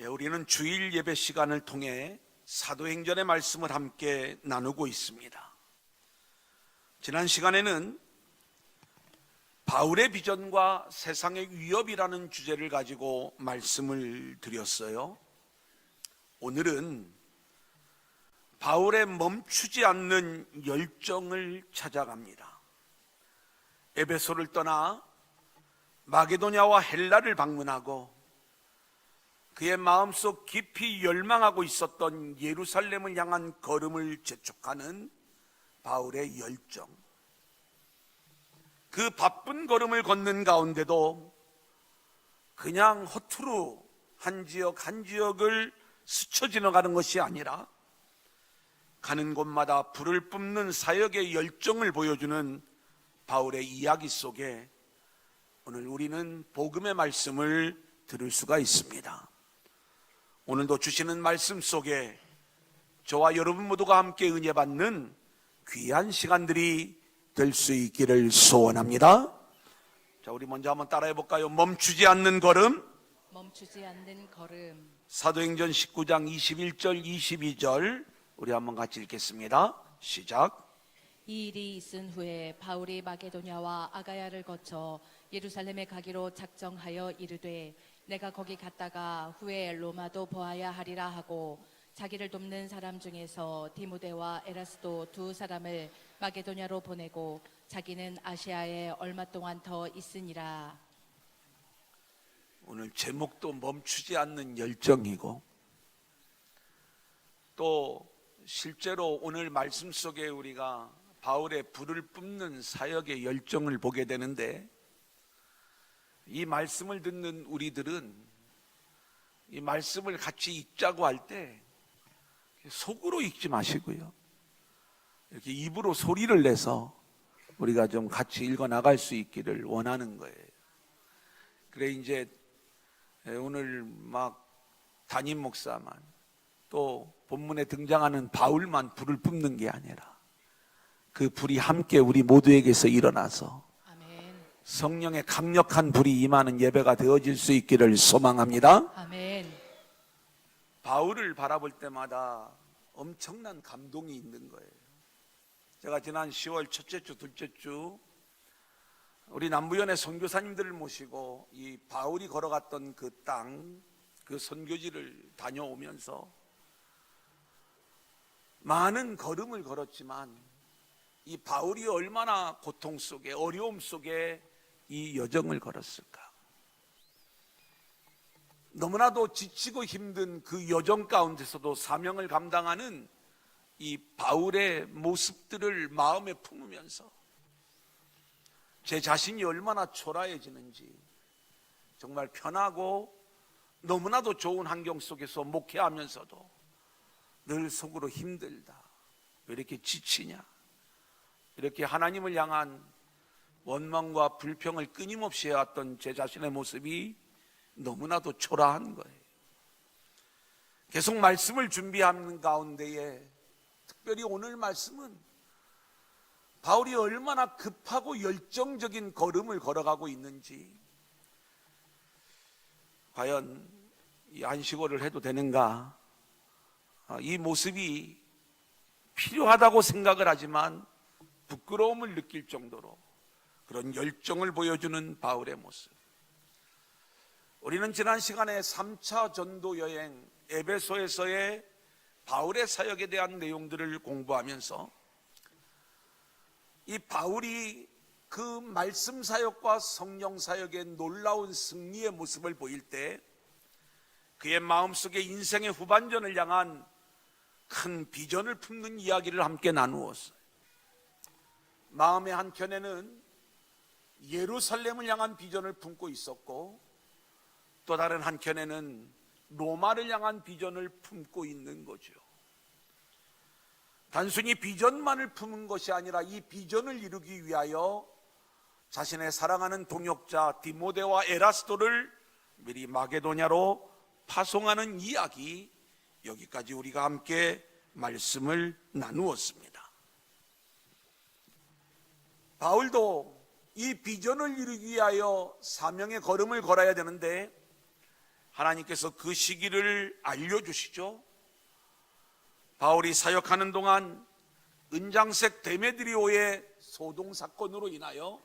우리는 주일 예배 시간을 통해 사도행전의 말씀을 함께 나누고 있습니다. 지난 시간에는 바울의 비전과 세상의 위협이라는 주제를 가지고 말씀을 드렸어요. 오늘은 바울의 멈추지 않는 열정을 찾아갑니다. 에베소를 떠나 마게도냐와 헬라를 방문하고 그의 마음속 깊이 열망하고 있었던 예루살렘을 향한 걸음을 재촉하는 바울의 열정. 그 바쁜 걸음을 걷는 가운데도 그냥 허투루 한 지역 한 지역을 스쳐 지나가는 것이 아니라 가는 곳마다 불을 뿜는 사역의 열정을 보여주는 바울의 이야기 속에 오늘 우리는 복음의 말씀을 들을 수가 있습니다. 오늘도 주시는 말씀 속에 저와 여러분 모두가 함께 은혜 받는 귀한 시간들이 될 수 있기를 소원합니다. 자, 우리 먼저 한번 따라해 볼까요? 멈추지 않는 걸음. 멈추지 않는 걸음. 사도행전 19장 21절 22절 우리 한번 같이 읽겠습니다. 시작. 이 일이 있은 후에 바울이 마게도냐와 아가야를 거쳐 예루살렘에 가기로 작정하여 이르되 내가 거기 갔다가 후에 로마도 보아야 하리라 하고 자기를 돕는 사람 중에서 디모데와 에라스도 두 사람을 마게도냐로 보내고 자기는 아시아에 얼마 동안 더 있으니라. 오늘 제목도 멈추지 않는 열정이고 또 실제로 오늘 말씀 속에 우리가 바울의 불을 뿜는 사역의 열정을 보게 되는데, 이 말씀을 듣는 우리들은 이 말씀을 같이 읽자고 할 때 속으로 읽지 마시고요, 이렇게 입으로 소리를 내서 우리가 좀 같이 읽어 나갈 수 있기를 원하는 거예요. 그래 이제 오늘 막 담임 목사만 또 본문에 등장하는 바울만 불을 뿜는 게 아니라 그 불이 함께 우리 모두에게서 일어나서 아멘. 성령의 강력한 불이 임하는 예배가 되어질 수 있기를 소망합니다. 아멘. 바울을 바라볼 때마다 엄청난 감동이 있는 거예요. 제가 지난 10월 첫째 주, 둘째 주 우리 남부연의 선교사님들을 모시고 이 바울이 걸어갔던 그 땅, 그 선교지를 다녀오면서 많은 걸음을 걸었지만 이 바울이 얼마나 고통 속에 어려움 속에 이 여정을 걸었을까. 너무나도 지치고 힘든 그 여정 가운데서도 사명을 감당하는 이 바울의 모습들을 마음에 품으면서 제 자신이 얼마나 초라해지는지, 정말 편하고 너무나도 좋은 환경 속에서 목회하면서도 늘 속으로 힘들다, 왜 이렇게 지치냐, 이렇게 하나님을 향한 원망과 불평을 끊임없이 해왔던 제 자신의 모습이 너무나도 초라한 거예요. 계속 말씀을 준비하는 가운데에 특별히 오늘 말씀은 바울이 얼마나 급하고 열정적인 걸음을 걸어가고 있는지, 과연 이 안식월을 해도 되는가, 이 모습이 필요하다고 생각을 하지만 부끄러움을 느낄 정도로 그런 열정을 보여주는 바울의 모습. 우리는 지난 시간에 3차 전도 여행 에베소에서의 바울의 사역에 대한 내용들을 공부하면서 이 바울이 그 말씀 사역과 성령 사역의 놀라운 승리의 모습을 보일 때 그의 마음속에 인생의 후반전을 향한 큰 비전을 품는 이야기를 함께 나누었어요. 마음의 한켠에는 예루살렘을 향한 비전을 품고 있었고 또 다른 한켠에는 로마를 향한 비전을 품고 있는 거죠. 단순히 비전만을 품은 것이 아니라 이 비전을 이루기 위하여 자신의 사랑하는 동역자 디모데와 에라스도를 미리 마게도냐로 파송하는 이야기, 여기까지 우리가 함께 말씀을 나누었습니다. 바울도 이 비전을 이루기 위하여 사명의 걸음을 걸어야 되는데 하나님께서 그 시기를 알려주시죠. 바울이 사역하는 동안 은장색 데메드리오의 소동 사건으로 인하여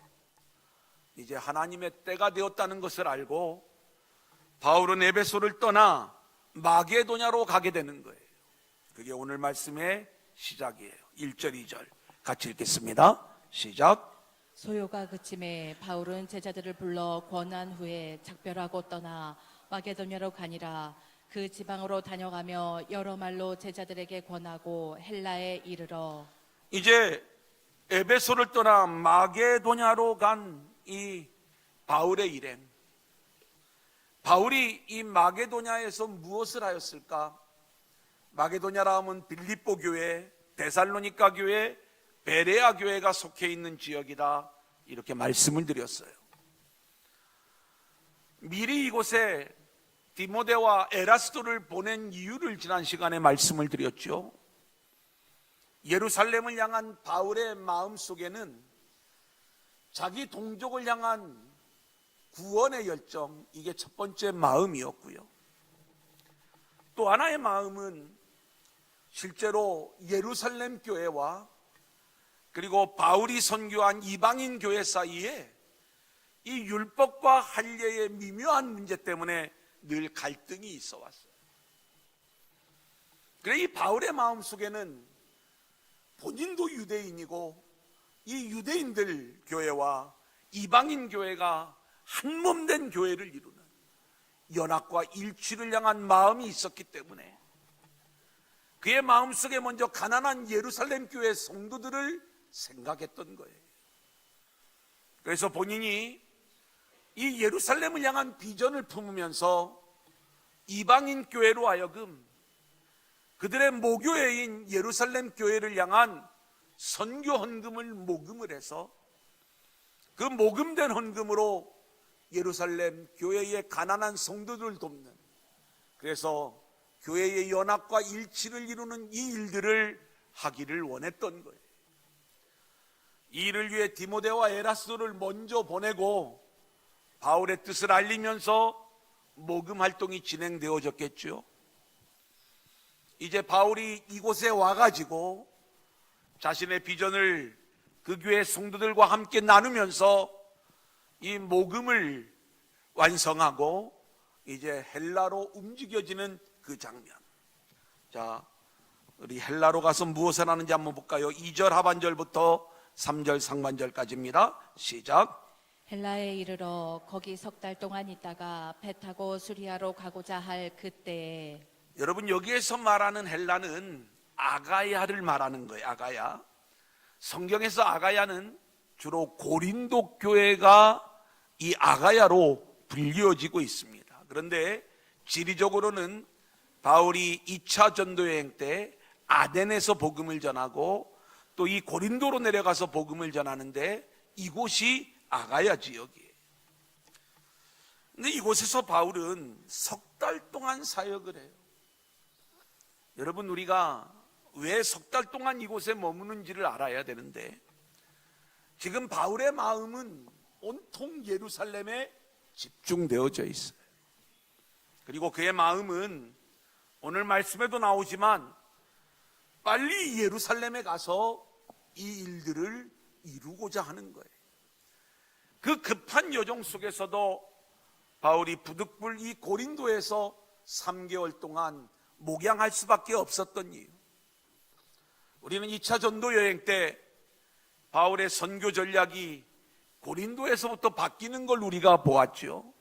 이제 하나님의 때가 되었다는 것을 알고 바울은 에베소를 떠나 마게도냐로 가게 되는 거예요. 그게 오늘 말씀의 시작이에요. 1절 2절 같이 읽겠습니다. 시작. 소요가 그침에 바울은 제자들을 불러 권한 후에 작별하고 떠나 마게도냐로 가니라. 그 지방으로 다녀가며 여러 말로 제자들에게 권하고 헬라에 이르러 이제 에베소를 떠나 마게도냐로 간 이 바울의 일행, 바울이 이 마게도냐에서 무엇을 하였을까? 마게도냐라 하면 빌립보 교회, 데살로니가 교회, 베레아 교회가 속해 있는 지역이다, 이렇게 말씀을 드렸어요. 미리 이곳에 디모데와 에라스도를 보낸 이유를 지난 시간에 말씀을 드렸죠. 예루살렘을 향한 바울의 마음 속에는 자기 동족을 향한 구원의 열정, 이게 첫 번째 마음이었고요. 또 하나의 마음은 실제로 예루살렘 교회와 그리고 바울이 선교한 이방인 교회 사이에 이 율법과 할례의 미묘한 문제 때문에 늘 갈등이 있어 왔어요. 그래 이 바울의 마음 속에는 본인도 유대인이고 이 유대인들 교회와 이방인 교회가 한몸된 교회를 이루는 연합과 일치를 향한 마음이 있었기 때문에 그의 마음속에 먼저 가난한 예루살렘 교회 성도들을 생각했던 거예요. 그래서 본인이 이 예루살렘을 향한 비전을 품으면서 이방인 교회로 하여금 그들의 모교회인 예루살렘 교회를 향한 선교 헌금을 모금을 해서 그 모금된 헌금으로 예루살렘 교회의 가난한 성도들을 돕는, 그래서 교회의 연합과 일치를 이루는 이 일들을 하기를 원했던 거예요. 이 일을 위해 디모데와 에라스도를 먼저 보내고 바울의 뜻을 알리면서 모금 활동이 진행되어졌겠죠. 이제 바울이 이곳에 와가지고 자신의 비전을 그 교회 성도들과 함께 나누면서 이 모금을 완성하고 이제 헬라로 움직여지는 그 장면. 자, 우리 헬라로 가서 무엇을 하는지 한번 볼까요? 2절 하반절부터 3절 상반절까지입니다. 시작. 헬라에 이르러 거기 석 달 동안 있다가 배 타고 수리아로 가고자 할 그때에, 여러분 여기에서 말하는 헬라는 아가야를 말하는 거예요. 아가야. 성경에서 아가야는 주로 고린도 교회가 이 아가야로 불리어지고 있습니다. 그런데 지리적으로는 바울이 2차 전도 여행 때 아덴에서 복음을 전하고 또 이 고린도로 내려가서 복음을 전하는데 이곳이 아가야 지역이에요. 근데 이곳에서 바울은 석 달 동안 사역을 해요. 여러분 우리가 왜 석 달 동안 이곳에 머무는지를 알아야 되는데, 지금 바울의 마음은 온통 예루살렘에 집중되어져 있어요. 그리고 그의 마음은 오늘 말씀에도 나오지만 빨리 예루살렘에 가서 이 일들을 이루고자 하는 거예요. 그 급한 여정 속에서도 바울이 부득불 이 고린도에서 3개월 동안 목양할 수밖에 없었던 이유. 우리는 2차 전도 여행 때 바울의 선교 전략이 고린도에서부터 바뀌는 걸 우리가 보았죠.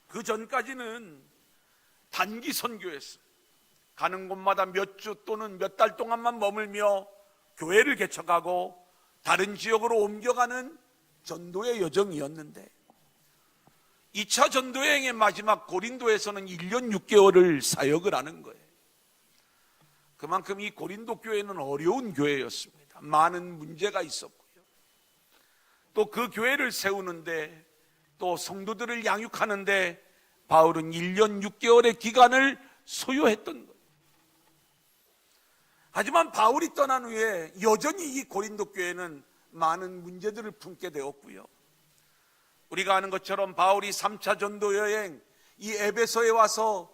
그 전까지는 단기 선교였어요. 가는 곳마다 몇 주 또는 몇 달 동안만 머물며 교회를 개척하고 다른 지역으로 옮겨가는 전도의 여정이었는데 2차 전도여행의 마지막 고린도에서는 1년 6개월을 사역을 하는 거예요. 그만큼 이 고린도 교회는 어려운 교회였습니다. 많은 문제가 있었고요. 또 그 교회를 세우는데 또 성도들을 양육하는데 바울은 1년 6개월의 기간을 소요했던 거예요. 하지만 바울이 떠난 후에 여전히 이 고린도 교회는 많은 문제들을 품게 되었고요. 우리가 아는 것처럼 바울이 3차 전도 여행 이 에베소에 와서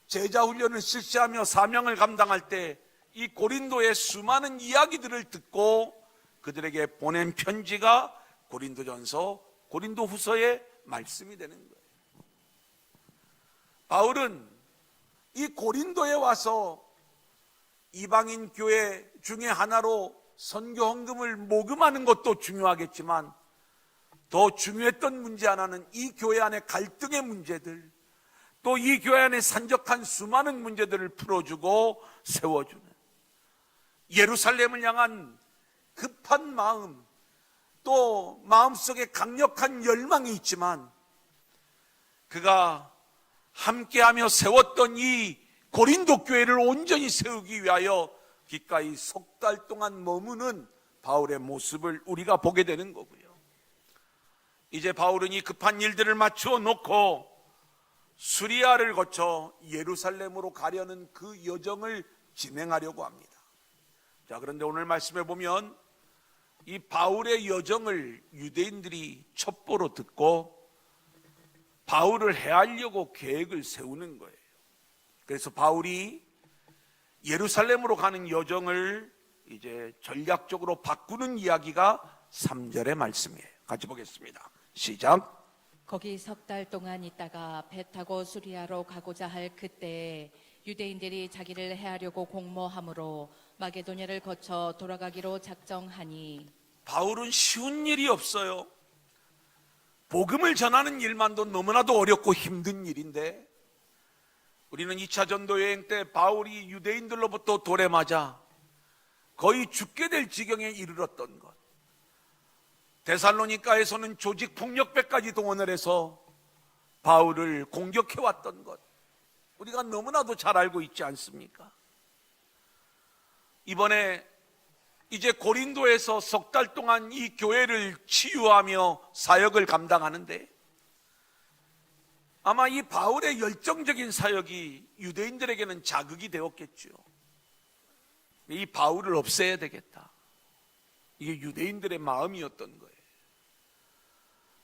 제자 훈련을 실시하며 사명을 감당할 때 이 고린도의 수많은 이야기들을 듣고 그들에게 보낸 편지가 고린도전서, 고린도후서의 말씀이 되는 거예요. 바울은 이 고린도에 와서 이방인 교회 중에 하나로 선교 헌금을 모금하는 것도 중요하겠지만 더 중요했던 문제 하나는 이 교회 안의 갈등의 문제들, 또 이 교회 안에 산적한 수많은 문제들을 풀어주고 세워주는 예루살렘을 향한 급한 마음, 또 마음속에 강력한 열망이 있지만 그가 함께하며 세웠던 이 고린도 교회를 온전히 세우기 위하여 기꺼이 석 달 동안 머무는 바울의 모습을 우리가 보게 되는 거고요. 이제 바울은 이 급한 일들을 맞추어 놓고 수리아를 거쳐 예루살렘으로 가려는 그 여정을 진행하려고 합니다. 자, 그런데 오늘 말씀해 보면 이 바울의 여정을 유대인들이 첩보로 듣고 바울을 해하려고 계획을 세우는 거예요. 그래서 바울이 예루살렘으로 가는 여정을 이제 전략적으로 바꾸는 이야기가 3절의 말씀이에요. 같이 보겠습니다. 시작. 거기 석 달 동안 있다가 배 타고 수리아로 가고자 할 그때에 유대인들이 자기를 해하려고 공모함으로 마게도냐를 거쳐 돌아가기로 작정하니. 바울은 쉬운 일이 없어요. 복음을 전하는 일만도 너무나도 어렵고 힘든 일인데 우리는 2차 전도 여행 때 바울이 유대인들로부터 돌에 맞아 거의 죽게 될 지경에 이르렀던 것, 데살로니가에서는 조직 폭력배까지 동원을 해서 바울을 공격해 왔던 것, 우리가 너무나도 잘 알고 있지 않습니까? 이번에 이제 고린도에서 석 달 동안 이 교회를 치유하며 사역을 감당하는데 아마 이 바울의 열정적인 사역이 유대인들에게는 자극이 되었겠죠. 이 바울을 없애야 되겠다. 이게 유대인들의 마음이었던 거예요.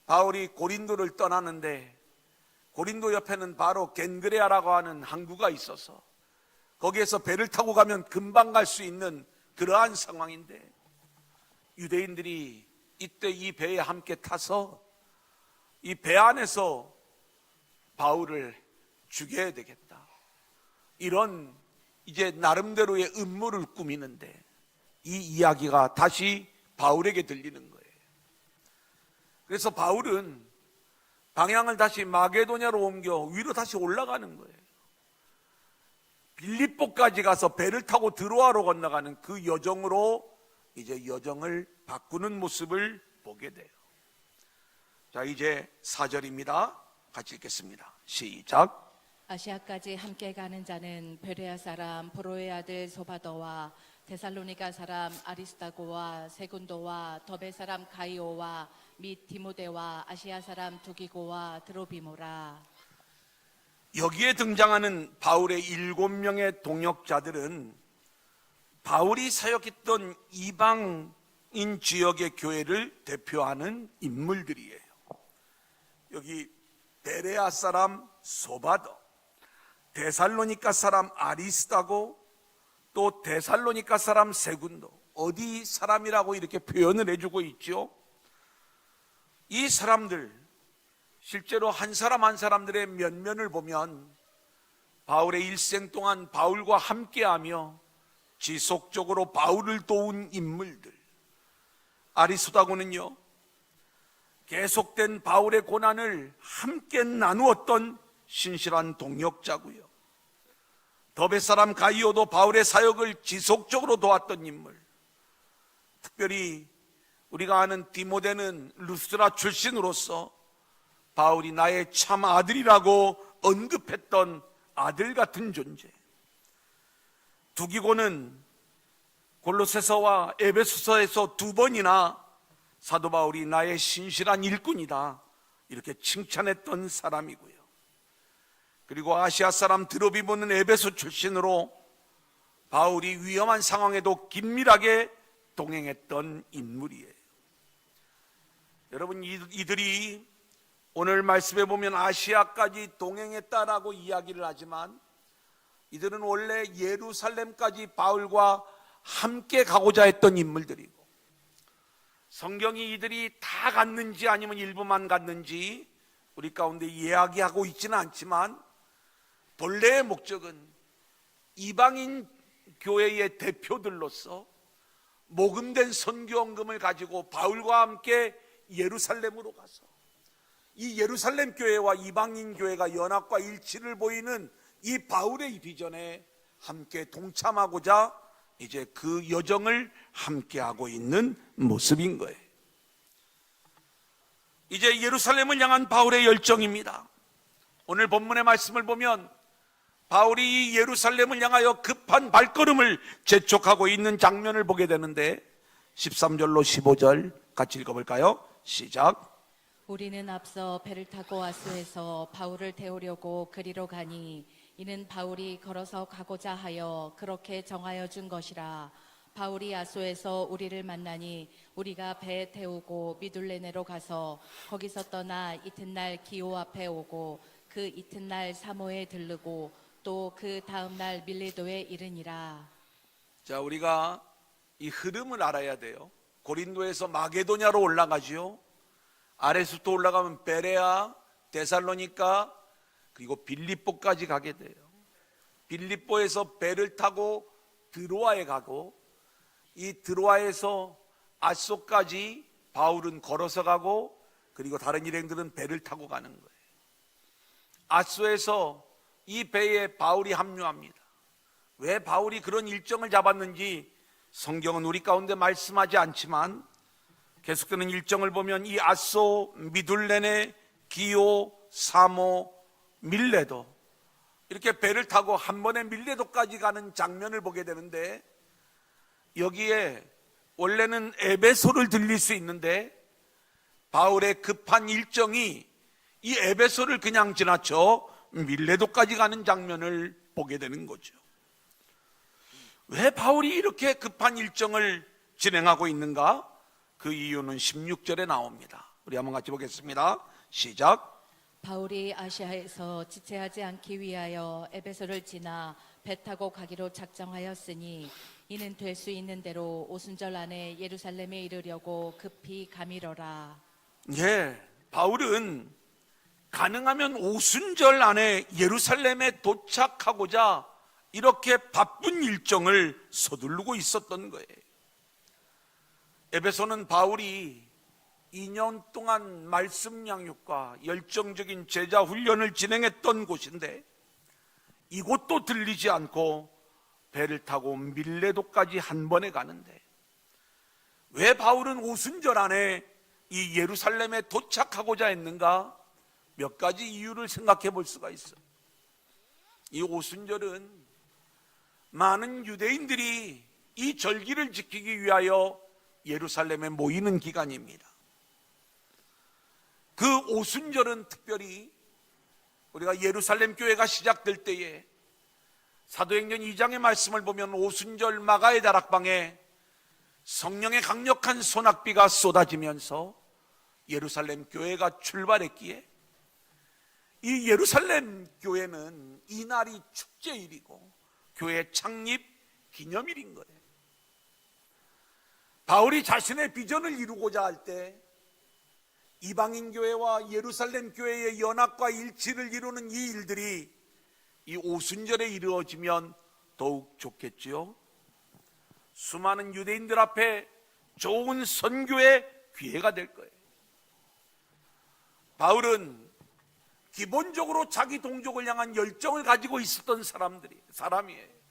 바울이 고린도를 떠나는데 고린도 옆에는 바로 겐그레아라고 하는 항구가 있어서 거기에서 배를 타고 가면 금방 갈 수 있는 그러한 상황인데 유대인들이 이때 이 배에 함께 타서 이 배 안에서 바울을 죽여야 되겠다, 이런 이제 나름대로의 음모를 꾸미는데 이 이야기가 다시 바울에게 들리는 거예요. 그래서 바울은 방향을 다시 마게도냐로 옮겨 위로 다시 올라가는 거예요. 빌립보까지 가서 배를 타고 드로아로 건너가는 그 여정으로 이제 여정을 바꾸는 모습을 보게 돼요. 자, 이제 4절입니다. 같이 읽겠습니다. 시작. 아시아까지 함께 가는 자는 베레아 사람 브로의 아들 소바더와 데살로니가 사람 아리스타고와 세군도와 더베 사람 가이오와 및 디모데와 아시아 사람 두기고와 드로비모라. 여기에 등장하는 바울의 7명의 동역자들은 바울이 사역했던 이방인 지역의 교회를 대표하는 인물들이에요. 여기 베레아 사람 소바더, 데살로니가 사람 아리스타고, 또 데살로니가 사람 세군도, 어디 사람이라고 이렇게 표현을 해주고 있죠. 이 사람들, 실제로 한 사람 한 사람들의 면면을 보면 바울의 일생 동안 바울과 함께하며 지속적으로 바울을 도운 인물들. 아리스타고는요, 계속된 바울의 고난을 함께 나누었던 신실한 동역자고요. 더베 사람 가이오도 바울의 사역을 지속적으로 도왔던 인물. 특별히 우리가 아는 디모데는 루스드라 출신으로서 바울이 나의 참 아들이라고 언급했던 아들 같은 존재. 두기고는 골로새서와 에베소서에서 2번이나 사도 바울이 나의 신실한 일꾼이다 이렇게 칭찬했던 사람이고요. 그리고 아시아 사람 드로비모는 에베소 출신으로 바울이 위험한 상황에도 긴밀하게 동행했던 인물이에요. 여러분, 이들이 오늘 말씀에 보면 아시아까지 동행했다라고 이야기를 하지만 이들은 원래 예루살렘까지 바울과 함께 가고자 했던 인물들이고, 성경이 이들이 다 갔는지 아니면 일부만 갔는지 우리 가운데 이야기하고 있지는 않지만, 본래의 목적은 이방인 교회의 대표들로서 모금된 선교원금을 가지고 바울과 함께 예루살렘으로 가서 이 예루살렘 교회와 이방인 교회가 연합과 일치를 보이는 이 바울의 비전에 함께 동참하고자 이제 그 여정을 함께하고 있는 모습인 거예요. 이제 예루살렘을 향한 바울의 열정입니다. 오늘 본문의 말씀을 보면 바울이 예루살렘을 향하여 급한 발걸음을 재촉하고 있는 장면을 보게 되는데, 13절로 15절 같이 읽어볼까요? 시작. 우리는 앞서 배를 타고 아수에서 바울을 태우려고 그리로 가니 이는 바울이 걸어서 가고자 하여 그렇게 정하여 준 것이라. 바울이 아소에서 우리를 만나니 우리가 배에 태우고 미둘레네로 가서 거기서 떠나 이튿날 기오 앞에 오고 그 이튿날 사모에 들르고 또 그 다음날 밀레도에 이르니라. 자, 우리가 이 흐름을 알아야 돼요. 고린도에서 마게도냐로 올라가지요. 아래서부터 올라가면 베레아, 데살로니가, 그리고 빌립보까지 가게 돼요. 빌립보에서 배를 타고 드로아에 가고, 이 드로아에서 아소까지 바울은 걸어서 가고, 그리고 다른 일행들은 배를 타고 가는 거예요. 아소에서 이 배에 바울이 합류합니다. 왜 바울이 그런 일정을 잡았는지 성경은 우리 가운데 말씀하지 않지만, 계속되는 일정을 보면 이 아소, 미둘레네, 기오, 사모, 밀레도, 이렇게 배를 타고 한 번에 밀레도까지 가는 장면을 보게 되는데, 여기에 원래는 에베소를 들릴 수 있는데 바울의 급한 일정이 이 에베소를 그냥 지나쳐 밀레도까지 가는 장면을 보게 되는 거죠. 왜 바울이 이렇게 급한 일정을 진행하고 있는가? 그 이유는 16절에 나옵니다. 우리 한번 같이 보겠습니다. 시작. 바울이 아시아에서 지체하지 않기 위하여 에베소를 지나 배 타고 가기로 작정하였으니 이는 될 수 있는 대로 오순절 안에 예루살렘에 이르려고 급히 가미러라. 예, 바울은 가능하면 오순절 안에 예루살렘에 도착하고자 이렇게 바쁜 일정을 서두르고 있었던 거예요. 에베소는 바울이 2년 동안 말씀 양육과 열정적인 제자 훈련을 진행했던 곳인데, 이곳도 들리지 않고 배를 타고 밀레도까지 한 번에 가는데, 왜 바울은 오순절 안에 이 예루살렘에 도착하고자 했는가? 몇 가지 이유를 생각해 볼 수가 있어요. 이 오순절은 많은 유대인들이 이 절기를 지키기 위하여 예루살렘에 모이는 기간입니다. 그 오순절은 특별히 우리가 예루살렘 교회가 시작될 때에 사도행전 2장의 말씀을 보면 오순절 마가의 다락방에 성령의 강력한 소낙비가 쏟아지면서 예루살렘 교회가 출발했기에, 이 예루살렘 교회는 이날이 축제일이고 교회 창립 기념일인 거예요. 바울이 자신의 비전을 이루고자 할 때 이방인 교회와 예루살렘 교회의 연합과 일치를 이루는 이 일들이 이 오순절에 이루어지면 더욱 좋겠지요. 수많은 유대인들 앞에 좋은 선교의 기회가 될 거예요. 바울은 기본적으로 자기 동족을 향한 열정을 가지고 있었던 사람이에요.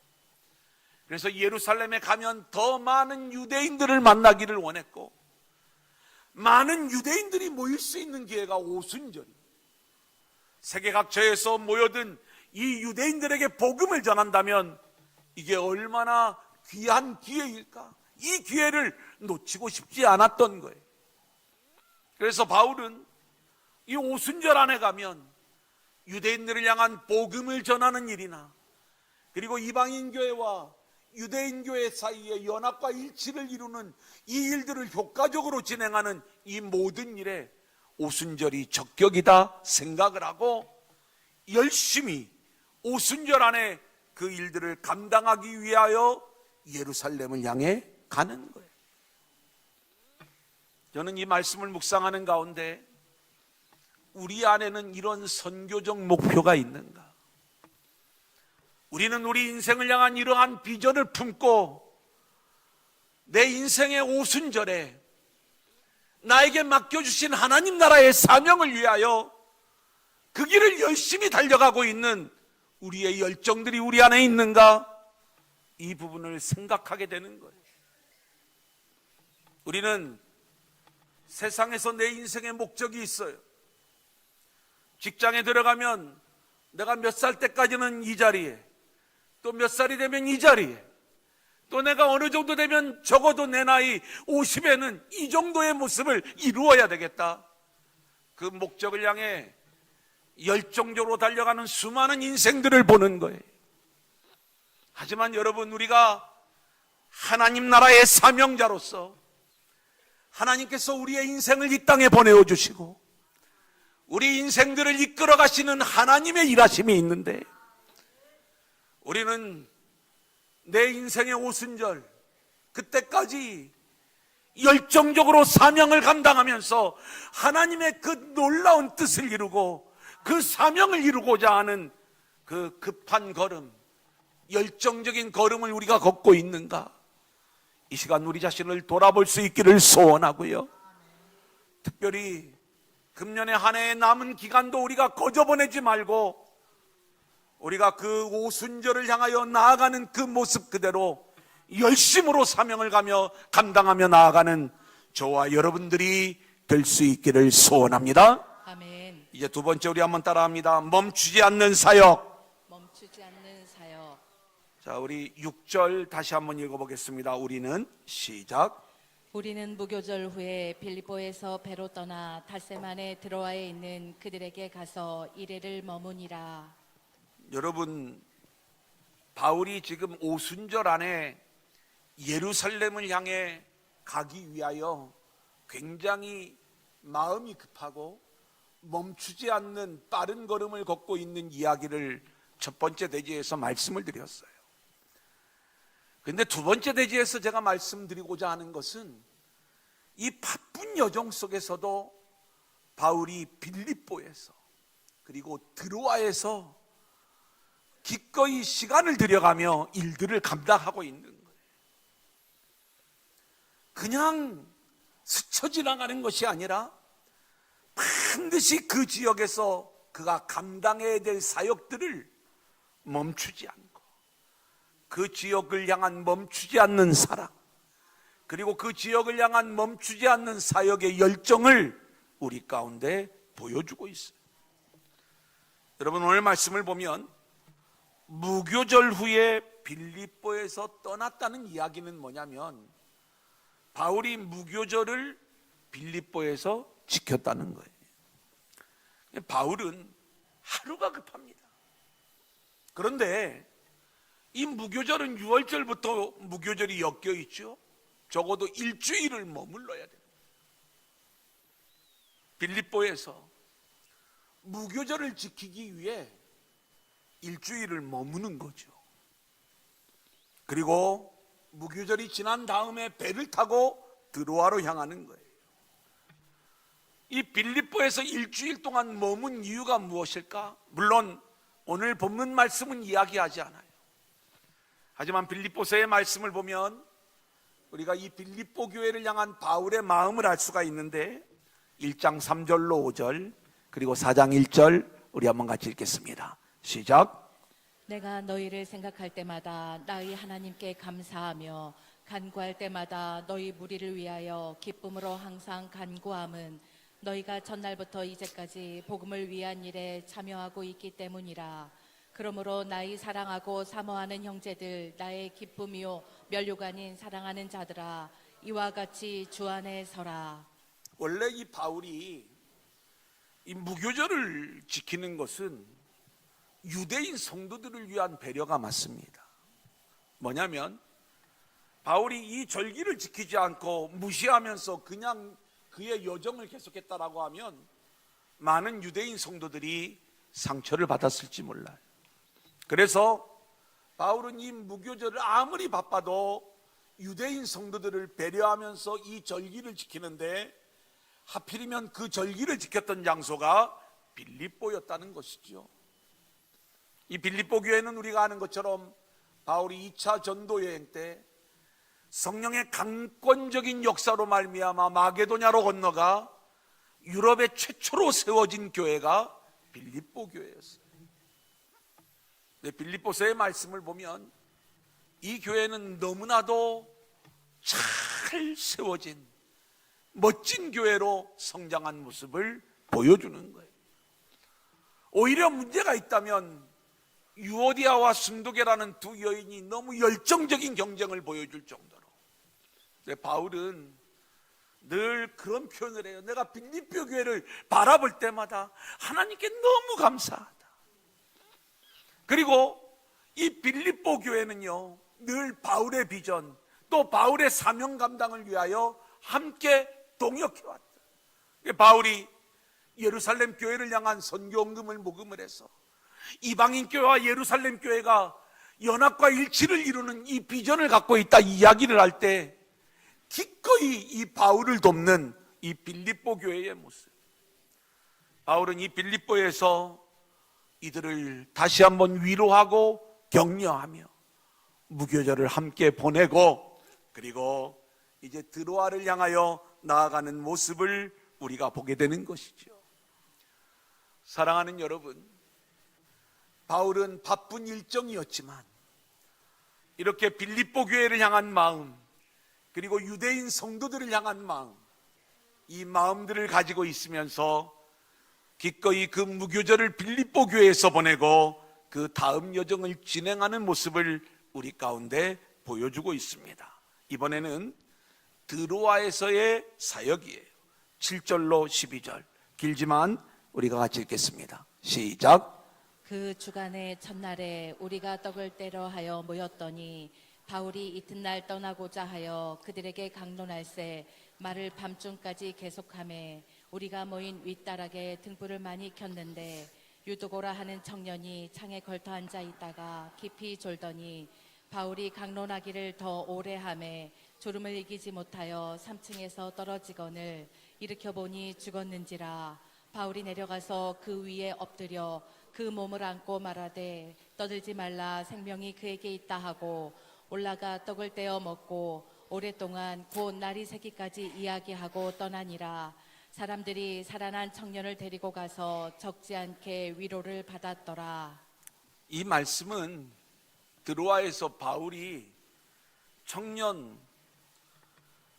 그래서 예루살렘에 가면 더 많은 유대인들을 만나기를 원했고, 많은 유대인들이 모일 수 있는 기회가 오순절입니다. 세계 각처에서 모여든 이 유대인들에게 복음을 전한다면 이게 얼마나 귀한 기회일까? 이 기회를 놓치고 싶지 않았던 거예요. 그래서 바울은 이 오순절 안에 가면 유대인들을 향한 복음을 전하는 일이나, 그리고 이방인 교회와 유대인 교회 사이의 연합과 일치를 이루는 이 일들을 효과적으로 진행하는 이 모든 일에 오순절이 적격이다 생각을 하고 열심히 오순절 안에 그 일들을 감당하기 위하여 예루살렘을 향해 가는 거예요. 저는 이 말씀을 묵상하는 가운데 우리 안에는 이런 선교적 목표가 있는가? 우리는 우리 인생을 향한 이러한 비전을 품고 내 인생의 오순절에 나에게 맡겨주신 하나님 나라의 사명을 위하여 그 길을 열심히 달려가고 있는 우리의 열정들이 우리 안에 있는가? 이 부분을 생각하게 되는 거예요. 우리는 세상에서 내 인생의 목적이 있어요. 직장에 들어가면 내가 몇 살 때까지는 이 자리에, 또 몇 살이 되면 이 자리에, 또 내가 어느 정도 되면 적어도 내 나이 50에는 이 정도의 모습을 이루어야 되겠다. 그 목적을 향해 열정적으로 달려가는 수많은 인생들을 보는 거예요. 하지만 여러분, 우리가 하나님 나라의 사명자로서 하나님께서 우리의 인생을 이 땅에 보내어 주시고 우리 인생들을 이끌어 가시는 하나님의 일하심이 있는데, 우리는 내 인생의 오순절 그때까지 열정적으로 사명을 감당하면서 하나님의 그 놀라운 뜻을 이루고 그 사명을 이루고자 하는 그 급한 걸음, 열정적인 걸음을 우리가 걷고 있는가? 이 시간 우리 자신을 돌아볼 수 있기를 소원하고요. 특별히 금년의 한 해의 남은 기간도 우리가 거저 보내지 말고 우리가 그 오순절을 향하여 나아가는 그 모습 그대로 열심으로 사명을 가며 감당하며 나아가는 저와 여러분들이 될 수 있기를 소원합니다. 아멘. 이제 두 번째 우리 한번 따라합니다. 멈추지 않는 사역. 멈추지 않는 사역. 자, 우리 6절 다시 한번 읽어보겠습니다. 우리는 시작. 우리는 무교절 후에 빌립보에서 배로 떠나 닷새만에 드로아에 있는 그들에게 가서 이래를 머무니라. 여러분, 바울이 지금 오순절 안에 예루살렘을 향해 가기 위하여 굉장히 마음이 급하고 멈추지 않는 빠른 걸음을 걷고 있는 이야기를 첫 번째 대지에서 말씀을 드렸어요. 그런데 두 번째 대지에서 제가 말씀드리고자 하는 것은 이 바쁜 여정 속에서도 바울이 빌립보에서 그리고 드로아에서 기꺼이 시간을 들여가며 일들을 감당하고 있는 거예요. 그냥 스쳐 지나가는 것이 아니라 반드시 그 지역에서 그가 감당해야 될 사역들을 멈추지 않고 그 지역을 향한 멈추지 않는 사랑, 그리고 그 지역을 향한 멈추지 않는 사역의 열정을 우리 가운데 보여주고 있어요. 여러분, 오늘 말씀을 보면 무교절 후에 빌립보에서 떠났다는 이야기는 뭐냐면 바울이 무교절을 빌립보에서 지켰다는 거예요. 바울은 하루가 급합니다. 그런데 이 무교절은 6월절부터 무교절이 엮여 있죠. 적어도 일주일을 머물러야 됩니다. 빌립보에서 무교절을 지키기 위해 일주일을 머무는 거죠. 그리고 무교절이 지난 다음에 배를 타고 드로아로 향하는 거예요. 이 빌립보에서 일주일 동안 머문 이유가 무엇일까? 물론 오늘 본문 말씀은 이야기하지 않아요. 하지만 빌립보서의 말씀을 보면 우리가 이 빌립보 교회를 향한 바울의 마음을 알 수가 있는데 1장 3절로 5절 그리고 4장 1절 우리 한번 같이 읽겠습니다. 시작. 내가 너희를 생각할 때마다 나의 하나님께 감사하며 간구할 때마다 너희 무리를 위하여 기쁨으로 항상 간구함은 너희가 전날부터 이제까지 복음을 위한 일에 참여하고 있기 때문이라. 그러므로 나의 사랑하고 사모하는 형제들, 나의 기쁨이요 면류가 아닌 사랑하는 자들아, 이와 같이 주 안에 서라. 원래 이 바울이 이 무교절을 지키는 것은 유대인 성도들을 위한 배려가 맞습니다. 뭐냐면 바울이 이 절기를 지키지 않고 무시하면서 그냥 그의 여정을 계속했다라고 하면 많은 유대인 성도들이 상처를 받았을지 몰라요. 그래서 바울은 이 무교절을 아무리 바빠도 유대인 성도들을 배려하면서 이 절기를 지키는데, 하필이면 그 절기를 지켰던 장소가 빌립보였다는 것이죠. 이 빌립보 교회는 우리가 아는 것처럼 바울이 2차 전도 여행 때 성령의 강권적인 역사로 말미암아 마게도냐로 건너가 유럽의 최초로 세워진 교회가 빌립보 교회였어요. 빌립보서의 말씀을 보면 이 교회는 너무나도 잘 세워진 멋진 교회로 성장한 모습을 보여주는 거예요. 오히려 문제가 있다면 유오디아와 순두계라는 두 여인이 너무 열정적인 경쟁을 보여줄 정도로. 바울은 늘 그런 표현을 해요. 내가 빌립보 교회를 바라볼 때마다 하나님께 너무 감사하다. 그리고 이 빌립보 교회는요, 늘 바울의 비전, 또 바울의 사명 감당을 위하여 함께 동역해왔다. 바울이 예루살렘 교회를 향한 선교헌금을 모금을 해서 이방인 교회와 예루살렘 교회가 연합과 일치를 이루는 이 비전을 갖고 있다 이야기를 할 때 기꺼이 이 바울을 돕는 이 빌립보 교회의 모습. 바울은 이 빌립보에서 이들을 다시 한번 위로하고 격려하며 무교절을 함께 보내고, 그리고 이제 드로아를 향하여 나아가는 모습을 우리가 보게 되는 것이죠. 사랑하는 여러분, 바울은 바쁜 일정이었지만 이렇게 빌립보 교회를 향한 마음, 그리고 유대인 성도들을 향한 마음, 이 마음들을 가지고 있으면서 기꺼이 그 무교절을 빌립보 교회에서 보내고 그 다음 여정을 진행하는 모습을 우리 가운데 보여주고 있습니다. 이번에는 드로아에서의 사역이에요. 7절로 12절 길지만 우리가 같이 읽겠습니다. 시작. 그 주간의 첫날에 우리가 떡을 떼려 하여 모였더니 바울이 이튿날 떠나고자 하여 그들에게 강론할세 말을 밤중까지 계속하매 우리가 모인 윗다락에 등불을 많이 켰는데 유두고라 하는 청년이 창에 걸터 앉아 있다가 깊이 졸더니 바울이 강론하기를 더 오래 하매 졸음을 이기지 못하여 3층에서 떨어지거늘 일으켜 보니 죽었는지라. 바울이 내려가서 그 위에 엎드려 그 몸을 안고 말하되 떠들지 말라, 생명이 그에게 있다 하고 올라가 떡을 떼어 먹고 오랫동안 곧 날이 새기까지 이야기하고 떠나니라. 사람들이 살아난 청년을 데리고 가서 적지 않게 위로를 받았더라. 이 말씀은 드로아에서 바울이 청년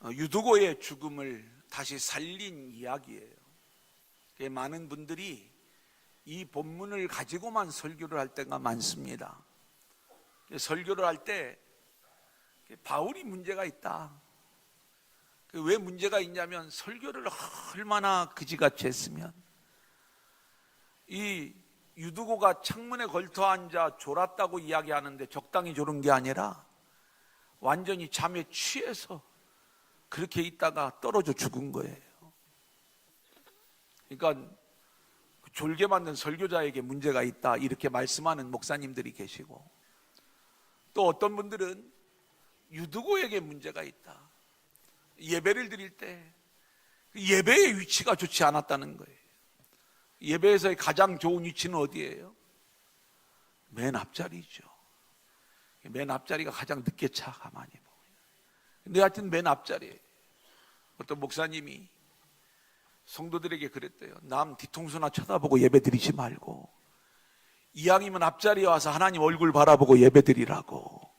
유두고의 죽음을 다시 살린 이야기예요. 많은 분들이 이 본문을 가지고만 설교를 할 때가 많습니다. 설교를 할 때 바울이 문제가 있다. 왜 문제가 있냐면 설교를 얼마나 그지같이 했으면 이 유두고가 창문에 걸터 앉아 졸았다고 이야기하는데 적당히 졸은 게 아니라 완전히 잠에 취해서 그렇게 있다가 떨어져 죽은 거예요. 그러니까 졸게 만든 설교자에게 문제가 있다 이렇게 말씀하는 목사님들이 계시고, 또 어떤 분들은 유두고에게 문제가 있다. 예배를 드릴 때 예배의 위치가 좋지 않았다는 거예요. 예배에서의 가장 좋은 위치는 어디예요? 맨 앞자리죠. 맨 앞자리가 가장 늦게 차, 가만히 보면. 근데 하여튼 맨 앞자리에 어떤 목사님이 성도들에게 그랬대요. 남 뒤통수나 쳐다보고 예배 드리지 말고 이왕이면 앞자리에 와서 하나님 얼굴 바라보고 예배 드리라고.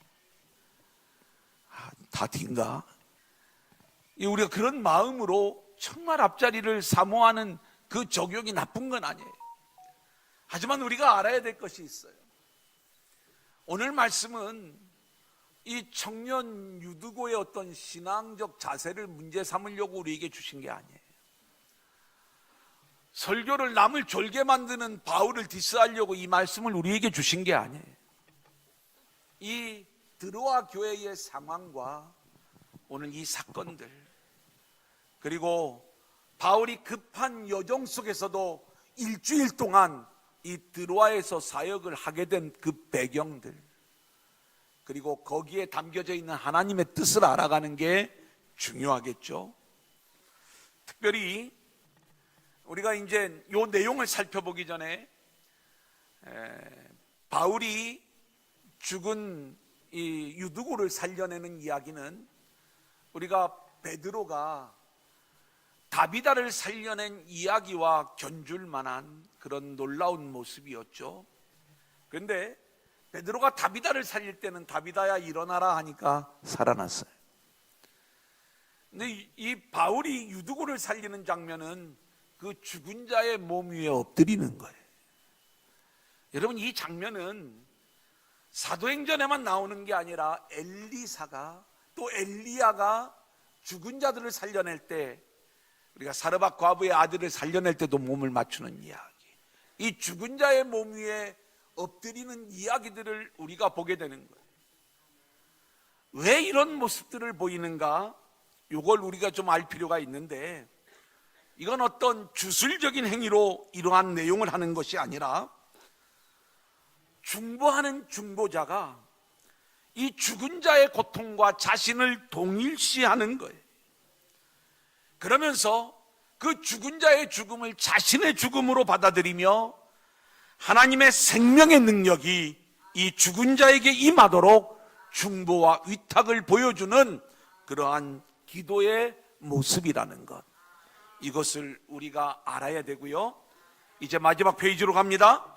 다 뒤인가? 우리가 그런 마음으로 정말 앞자리를 사모하는 그 적용이 나쁜 건 아니에요. 하지만 우리가 알아야 될 것이 있어요. 오늘 말씀은 이 청년 유두고의 어떤 신앙적 자세를 문제 삼으려고 우리에게 주신 게 아니에요. 설교를 남을 졸게 만드는 바울을 디스하려고 이 말씀을 우리에게 주신 게 아니에요. 이 드로아 교회의 상황과 오늘 이 사건들, 그리고 바울이 급한 여정 속에서도 일주일 동안 이 드로아에서 사역을 하게 된 그 배경들, 그리고 거기에 담겨져 있는 하나님의 뜻을 알아가는 게 중요하겠죠. 특별히 우리가 이제 이 내용을 살펴보기 전에 바울이 죽은 이 유두고를 살려내는 이야기는 우리가 베드로가 다비다를 살려낸 이야기와 견줄 만한 그런 놀라운 모습이었죠. 그런데 베드로가 다비다를 살릴 때는 다비다야 일어나라 하니까 살아났어요. 근데 이 바울이 유두고를 살리는 장면은 그 죽은 자의 몸 위에 엎드리는 거예요. 여러분, 이 장면은 사도행전에만 나오는 게 아니라 엘리사가 또 엘리야가 죽은 자들을 살려낼 때, 우리가 사르밧 과부의 아들을 살려낼 때도 몸을 맞추는 이야기, 이 죽은 자의 몸 위에 엎드리는 이야기들을 우리가 보게 되는 거예요. 왜 이런 모습들을 보이는가? 이걸 우리가 좀 알 필요가 있는데, 이건 어떤 주술적인 행위로 이러한 내용을 하는 것이 아니라 중보하는 중보자가 이 죽은 자의 고통과 자신을 동일시하는 거예요. 그러면서 그 죽은 자의 죽음을 자신의 죽음으로 받아들이며 하나님의 생명의 능력이 이 죽은 자에게 임하도록 중보와 위탁을 보여주는 그러한 기도의 모습이라는 것, 이것을 우리가 알아야 되고요. 이제 마지막 페이지로 갑니다.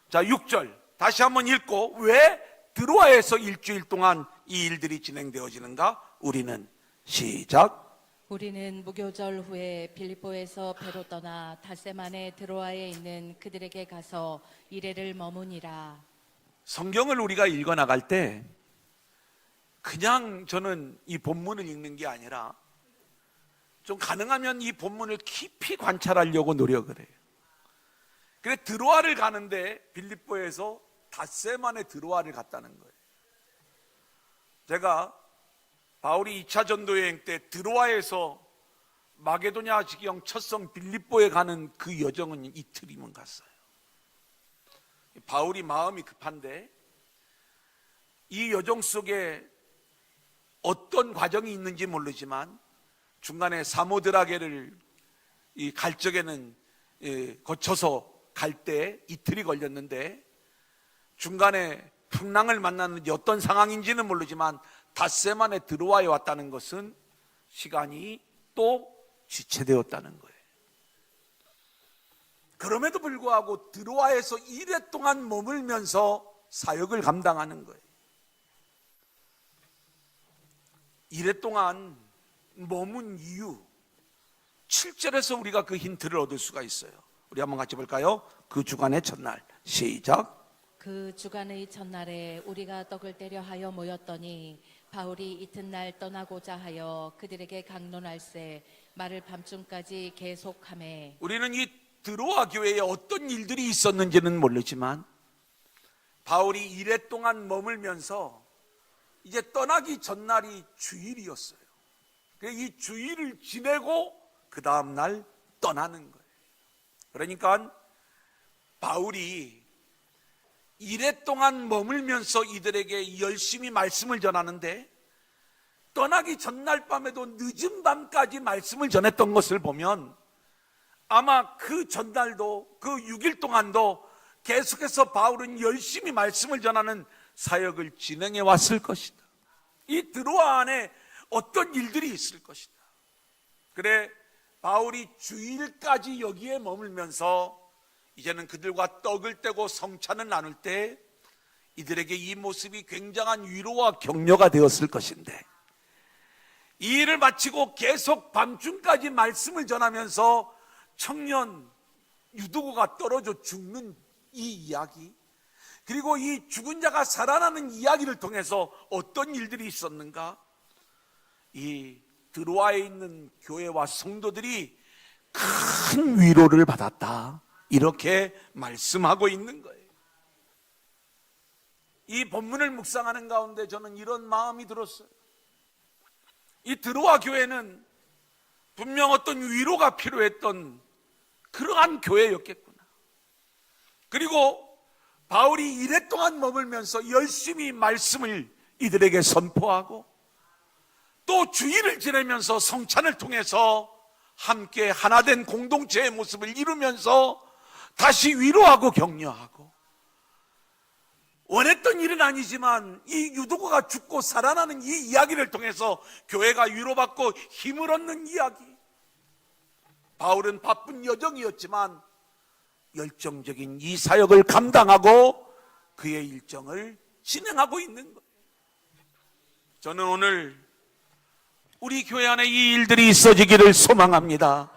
자, 6절 다시 한번 읽고, 왜 드로아에서 일주일 동안 이 일들이 진행되어지는가? 우리는 시작. 우리는 무교절 후에 빌립보에서 배로 떠나 닷새만에 드로아에 있는 그들에게 가서 이레를 머무니라. 성경을 우리가 읽어 나갈 때 그냥 저는 이 본문을 읽는 게 아니라 좀 가능하면 이 본문을 깊이 관찰하려고 노력을 해요. 그래, 드로아를 가는데 빌립보에서 닷새 만에 드로아를 갔다는 거예요. 제가 바울이 2차 전도여행 때 드로아에서 마게도냐 지경 첫성 빌립보에 가는 그 여정은 이틀이면 갔어요. 바울이 마음이 급한데 이 여정 속에 어떤 과정이 있는지 모르지만 중간에 사모드라게를 갈 적에는 거쳐서 갈 때 이틀이 걸렸는데, 중간에 풍랑을 만났는지 어떤 상황인지는 모르지만 닷새 만에 드로아에 왔다는 것은 시간이 또 지체되었다는 거예요. 그럼에도 불구하고 드로아에서 1회 동안 머물면서 사역을 감당하는 거예요. 1회 동안 머문 이유, 7절에서 우리가 그 힌트를 얻을 수가 있어요. 우리 한번 같이 볼까요? 그 주간의 첫날, 시작. 그 주간의 첫날에 우리가 떡을 떼려 하여 모였더니 바울이 이튿날 떠나고자 하여 그들에게 강론할세 말을 밤중까지 계속하매. 우리는 이 드로아 교회에 어떤 일들이 있었는지는 모르지만 바울이 1회 동안 머물면서 이제 떠나기 전날이 주일이었어요. 이 주일을 지내고 그 다음날 떠나는 거예요. 그러니까 바울이 1회 동안 머물면서 이들에게 열심히 말씀을 전하는데, 떠나기 전날 밤에도 늦은 밤까지 말씀을 전했던 것을 보면 아마 그 전날도, 그 6일 동안도 계속해서 바울은 열심히 말씀을 전하는 사역을 진행해 왔을 것이다. 이 드로아 안에 어떤 일들이 있을 것이다. 그래, 바울이 주일까지 여기에 머물면서 이제는 그들과 떡을 떼고 성찬을 나눌 때 이들에게 이 모습이 굉장한 위로와 격려가 되었을 것인데, 이 일을 마치고 계속 밤중까지 말씀을 전하면서 청년 유두고가 떨어져 죽는 이 이야기, 그리고 이 죽은 자가 살아나는 이야기를 통해서 어떤 일들이 있었는가? 이 드로아에 있는 교회와 성도들이 큰 위로를 받았다, 이렇게 말씀하고 있는 거예요. 이 본문을 묵상하는 가운데 저는 이런 마음이 들었어요. 이 드로아 교회는 분명 어떤 위로가 필요했던 그러한 교회였겠구나. 그리고 바울이 이래 동안 머물면서 열심히 말씀을 이들에게 선포하고 또 주일을 지내면서 성찬을 통해서 함께 하나된 공동체의 모습을 이루면서 다시 위로하고 격려하고, 원했던 일은 아니지만 이 유도고가 죽고 살아나는 이 이야기를 통해서 교회가 위로받고 힘을 얻는 이야기. 바울은 바쁜 여정이었지만 열정적인 이 사역을 감당하고 그의 일정을 진행하고 있는 거예요. 저는 오늘 우리 교회 안에 이 일들이 있어지기를 소망합니다.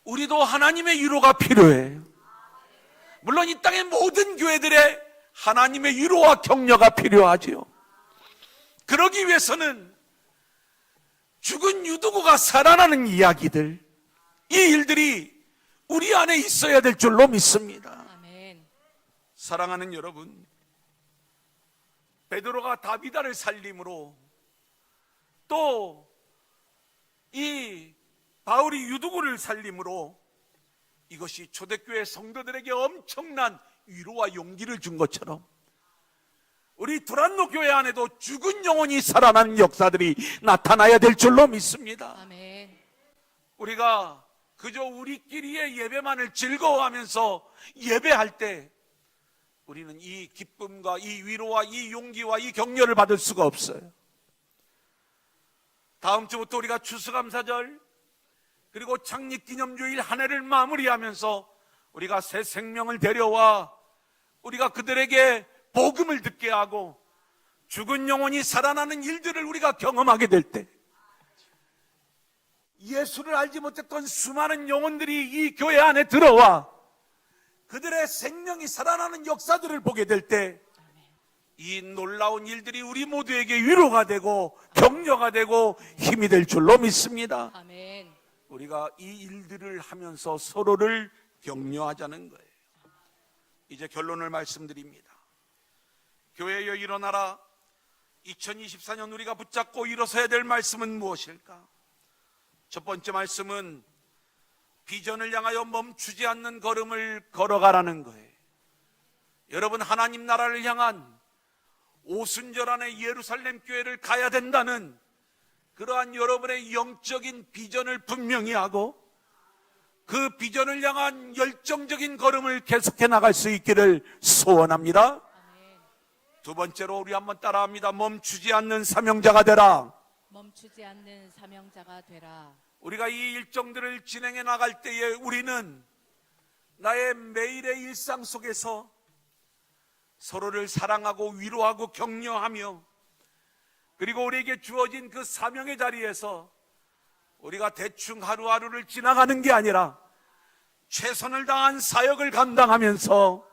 우리도 하나님의 위로가 필요해요. 물론 이 땅의 모든 교회들의 하나님의 위로와 격려가 필요하지요. 그러기 위해서는 죽은 유두고가 살아나는 이야기들, 이 일들이 우리 안에 있어야 될 줄로 믿습니다. 아멘. 사랑하는 여러분, 베드로가 다비다를 살림으로 또 이 바울이 유두고를 살림으로 이것이 초대교회 성도들에게 엄청난 위로와 용기를 준 것처럼 우리 두란노 교회 안에도 죽은 영혼이 살아나는 역사들이 나타나야 될 줄로 믿습니다. 아멘. 우리가 그저 우리끼리의 예배만을 즐거워하면서 예배할 때 우리는 이 기쁨과 이 위로와 이 용기와 이 격려를 받을 수가 없어요. 다음 주부터 우리가 추수감사절 그리고 창립기념주일 한 해를 마무리하면서 우리가 새 생명을 데려와 우리가 그들에게 복음을 듣게 하고 죽은 영혼이 살아나는 일들을 우리가 경험하게 될 때, 예수를 알지 못했던 수많은 영혼들이 이 교회 안에 들어와 그들의 생명이 살아나는 역사들을 보게 될 때, 이 놀라운 일들이 우리 모두에게 위로가 되고 격려가 되고 힘이 될 줄로 믿습니다. 아멘. 우리가 이 일들을 하면서 서로를 격려하자는 거예요. 이제 결론을 말씀드립니다. 교회여 일어나라. 2024년 우리가 붙잡고 일어서야 될 말씀은 무엇일까? 첫 번째 말씀은 비전을 향하여 멈추지 않는 걸음을 걸어가라는 거예요. 여러분, 하나님 나라를 향한 오순절 안에 예루살렘 교회를 가야 된다는 그러한 여러분의 영적인 비전을 분명히 하고 그 비전을 향한 열정적인 걸음을 계속해 나갈 수 있기를 소원합니다. 두 번째로 우리 한번 따라합니다. 멈추지 않는 사명자가 되라. 멈추지 않는 사명자가 되라. 우리가 이 일정들을 진행해 나갈 때에 우리는 나의 매일의 일상 속에서 서로를 사랑하고 위로하고 격려하며, 그리고 우리에게 주어진 그 사명의 자리에서 우리가 대충 하루하루를 지나가는 게 아니라 최선을 다한 사역을 감당하면서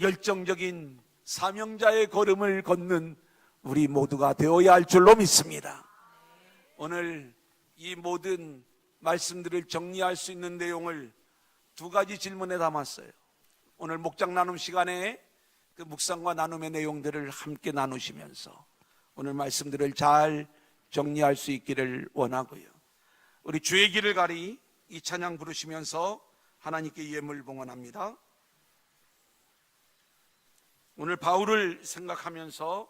열정적인 사명자의 걸음을 걷는 우리 모두가 되어야 할 줄로 믿습니다. 오늘 이 모든 말씀들을 정리할 수 있는 내용을 두 가지 질문에 담았어요. 오늘 목장 나눔 시간에 그 묵상과 나눔의 내용들을 함께 나누시면서 오늘 말씀들을 잘 정리할 수 있기를 원하고요. 우리 주의 길을 가리 이 찬양 부르시면서 하나님께 예물 봉헌합니다. 오늘 바울을 생각하면서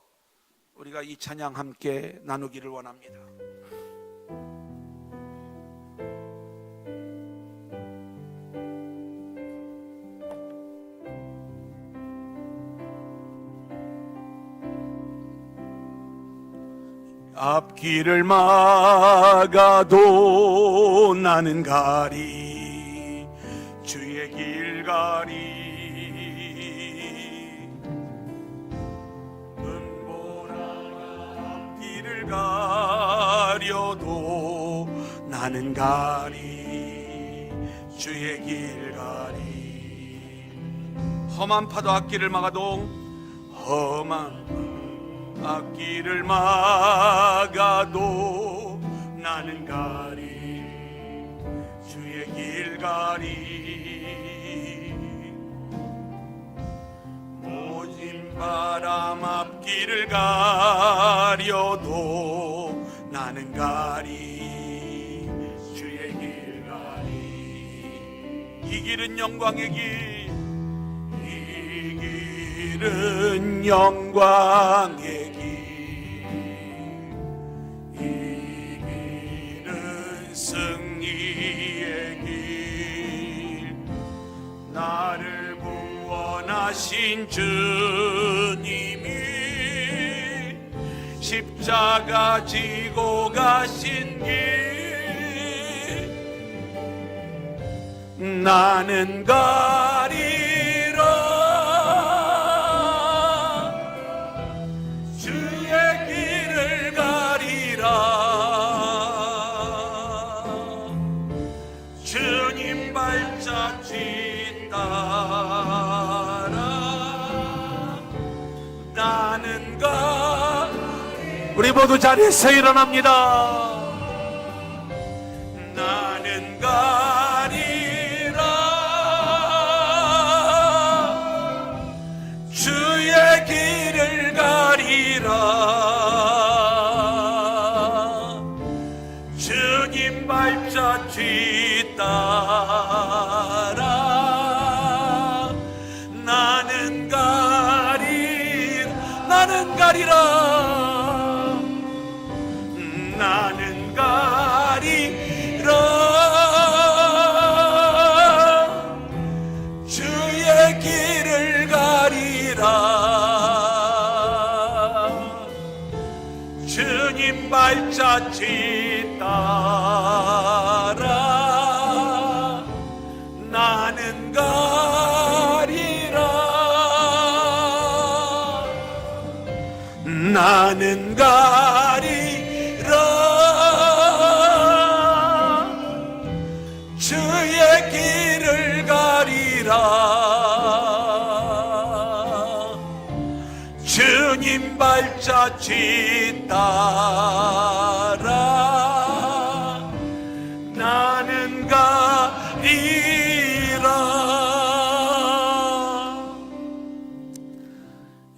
우리가 이 찬양 함께 나누기를 원합니다. 앞길을 막아도 나는 가리 주의 길 가리 눈보라가 앞길을 가려도 나는 가리 주의 길 가리 험한 파도 앞길을 막아도 험한 앞길을 막아도 나는 가리 주의 길 가리 모진 바람 앞길을 가려도 나는 가리 길은 영광의 길, 이 길은 영광의 길, 이 길은 승리의 길, 나를 구원하신 주님이 십자가 지고 가신 길, 나는 가리라. 주의 길을 가리라. 주님 발자취 따라 나는 우리 모두 자리에서 일어납니다. 나는 가리라. 주의 길을 가리라. 주님 발자취 따라 나는 가리라. 나는 가리라. 나는 가리라. 주의 길을 가리라. 주님 발자취 따라 나는 가리라. 나는 가리라. 주의 길을 가리라. 주님 발자취 따라 나는 가리라.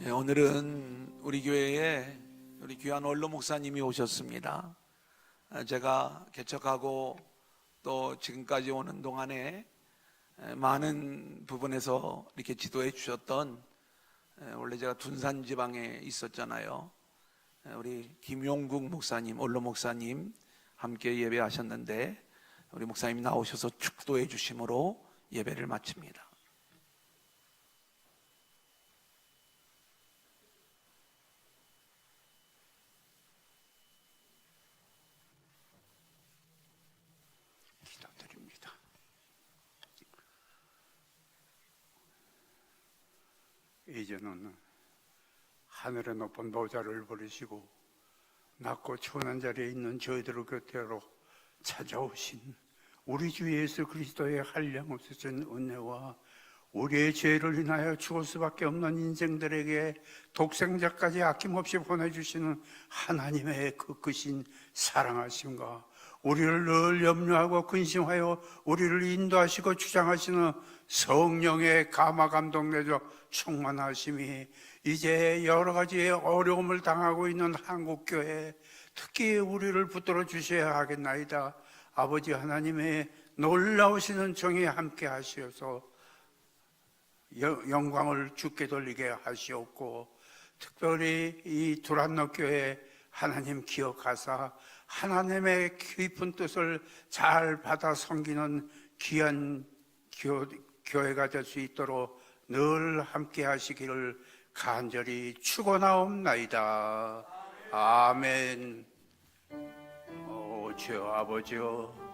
예, 오늘은 우리 교회에 우리 귀한 원로 목사님이 오셨습니다. 제가 개척하고 또 지금까지 오는 동안에 많은 부분에서 이렇게 지도해 주셨던, 원래 제가 둔산 지방에 있었잖아요. 우리 김용국 목사님, 원로 목사님 함께 예배하셨는데 우리 목사님 나오셔서 축도해 주심으로 예배를 마칩니다. 기도드립니다. 이제는 하늘의 높은 보좌를 버리시고 낮고 초난 자리에 있는 저희들의 곁으로 찾아오신 우리 주 예수 그리스도의 한량없으신 은혜와 우리의 죄를 인하여 죽을 수밖에 없는 인생들에게 독생자까지 아낌없이 보내주시는 하나님의 그 크신 사랑하심과 우리를 늘 염려하고 근심하여 우리를 인도하시고 주장하시는 성령의 감화 감동 내적 충만하심이 이제 여러 가지의 어려움을 당하고 있는 한국교회, 특히 우리를 붙들어 주셔야 하겠나이다. 아버지 하나님의 놀라우시는 정에 함께 하시어서 영광을 주께 돌리게 하시옵고, 특별히 이 두란노 교회 하나님 기억하사 하나님의 깊은 뜻을 잘 받아 섬기는 귀한 교회가 될 수 있도록 늘 함께 하시기를 간절히 축원하옵나이다. 아멘. 오 주 아버지여,